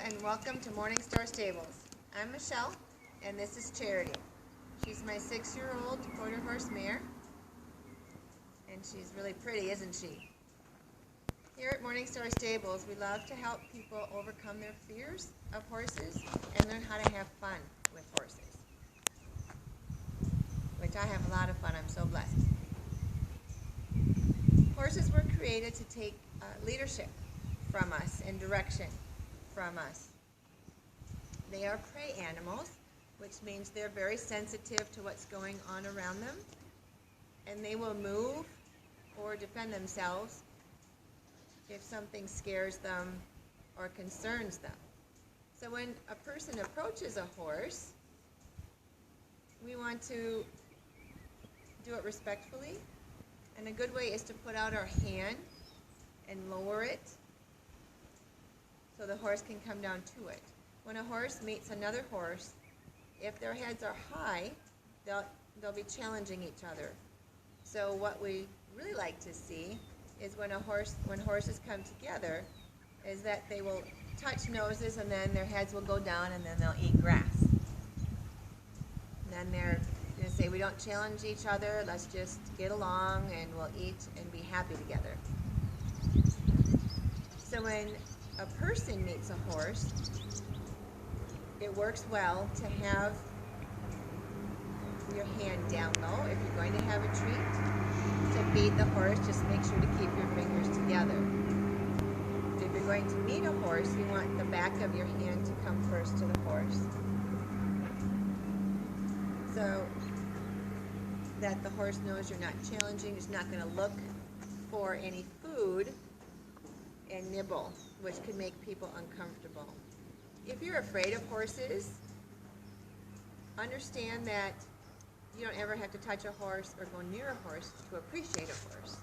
and welcome to Morning Star Stables. I'm Michelle and this is Charity. She's my 6-year-old quarter horse mare and she's really pretty, isn't she? Here at Morning Star Stables, we love to help people overcome their fears of horses and learn how to have fun with horses, which I have a lot of fun. I'm so blessed. Horses were created to take leadership from us and direction from us. They are prey animals, which means they're very sensitive to what's going on around them, and they will move or defend themselves if something scares them or concerns them. So when a person approaches a horse, we want to do it respectfully, and a good way is to put out our hand and lower it so the horse can come down to it. When a horse meets another horse, if their heads are high, they'll be challenging each other. So what we really like to see is when horses come together, is that they will touch noses and then their heads will go down and then they'll eat grass. And then they're going to say, we don't challenge each other, let's just get along and we'll eat and be happy together. So when a person meets a horse, it works well to have your hand down low. If you're going to have a treat, to feed the horse, just make sure to keep your fingers together. If you're going to meet a horse, you want the back of your hand to come first to the horse, so that the horse knows you're not challenging, it's not going to look for any food and nibble, which can make people uncomfortable. If you're afraid of horses, understand that you don't ever have to touch a horse or go near a horse to appreciate a horse.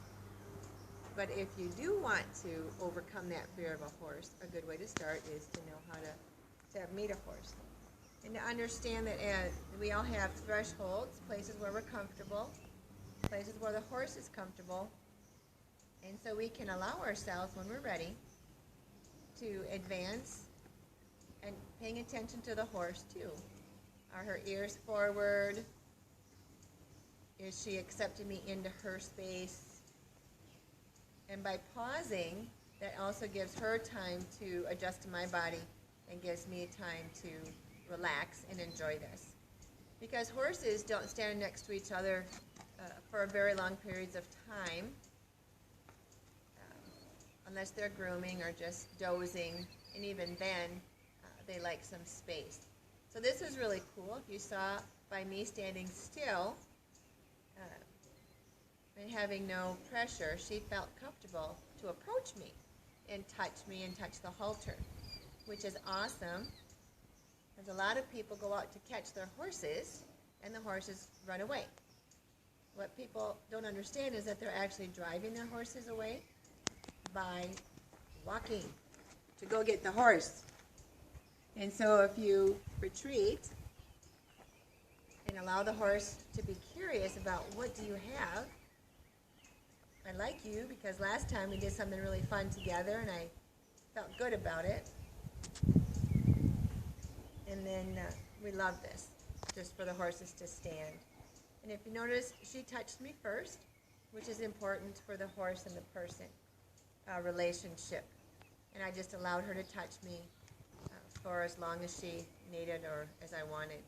But if you do want to overcome that fear of a horse, a good way to start is to know how to meet a horse. And to understand that we all have thresholds, places where we're comfortable, places where the horse is comfortable, and so we can allow ourselves, when we're ready, to advance and paying attention to the horse too. Are her ears forward? Is she accepting me into her space? And by pausing, that also gives her time to adjust to my body and gives me time to relax and enjoy this. Because horses don't stand next to each other for very long periods of time, unless they're grooming or just dozing, and even then, they like some space. So this is really cool. If you saw by me standing still and having no pressure, she felt comfortable to approach me and touch the halter, which is awesome. Because a lot of people go out to catch their horses and the horses run away. What people don't understand is that they're actually driving their horses away by walking to go get the horse. And so if you retreat and allow the horse to be curious about, what do you have? I like you because last time we did something really fun together and I felt good about it. And then we love this, just for the horses to stand. And if you notice, she touched me first, which is important for the horse and the person relationship. And I just allowed her to touch me for as long as she needed or as I wanted.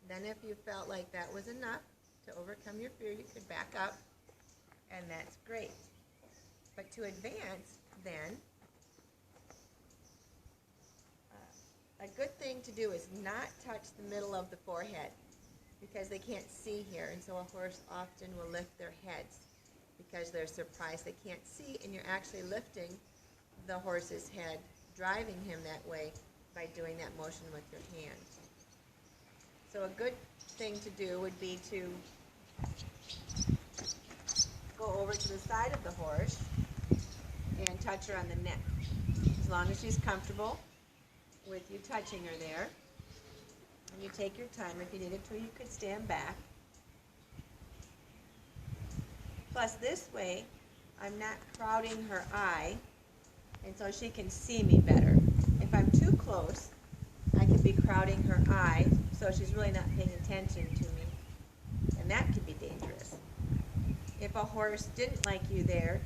Then if you felt like that was enough to overcome your fear, you could back up, and that's great. But to advance, then, a good thing to do is not touch the middle of the forehead, because they can't see here, and so a horse often will lift their heads because they're surprised they can't see, and you're actually lifting the horse's head, driving him that way by doing that motion with your hand. So a good thing to do would be to go over to the side of the horse and touch her on the neck, as long as she's comfortable with you touching her there. And you take your time. If you needed to, you could stand back. Plus, this way, I'm not crowding her eye and so she can see me better. If I'm too close, I could be crowding her eye, so she's really not paying attention to me, and that could be dangerous. If a horse didn't like you there,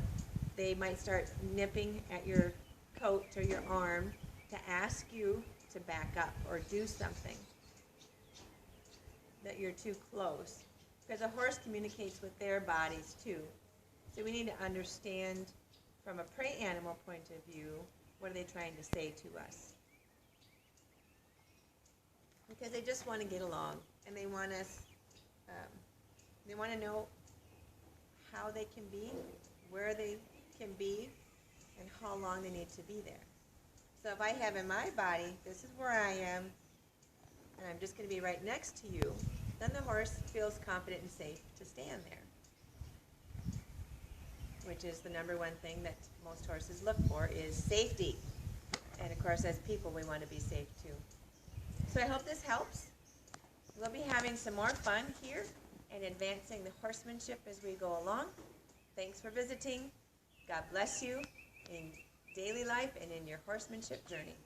they might start nipping at your coat or your arm to ask you to back up or do something that you're too close. Because a horse communicates with their bodies too. So we need to understand from a prey animal point of view, what are they trying to say to us? Because they just want to get along, and they want us, they want to know how they can be, where they can be, and how long they need to be there. So if I have in my body, this is where I am, and I'm just going to be right next to you, then the horse feels confident and safe to stand there, which is the number one thing that most horses look for is safety. And of course, as people, we want to be safe too. So I hope this helps. We'll be having some more fun here and advancing the horsemanship as we go along. Thanks for visiting. God bless you in daily life and in your horsemanship journey.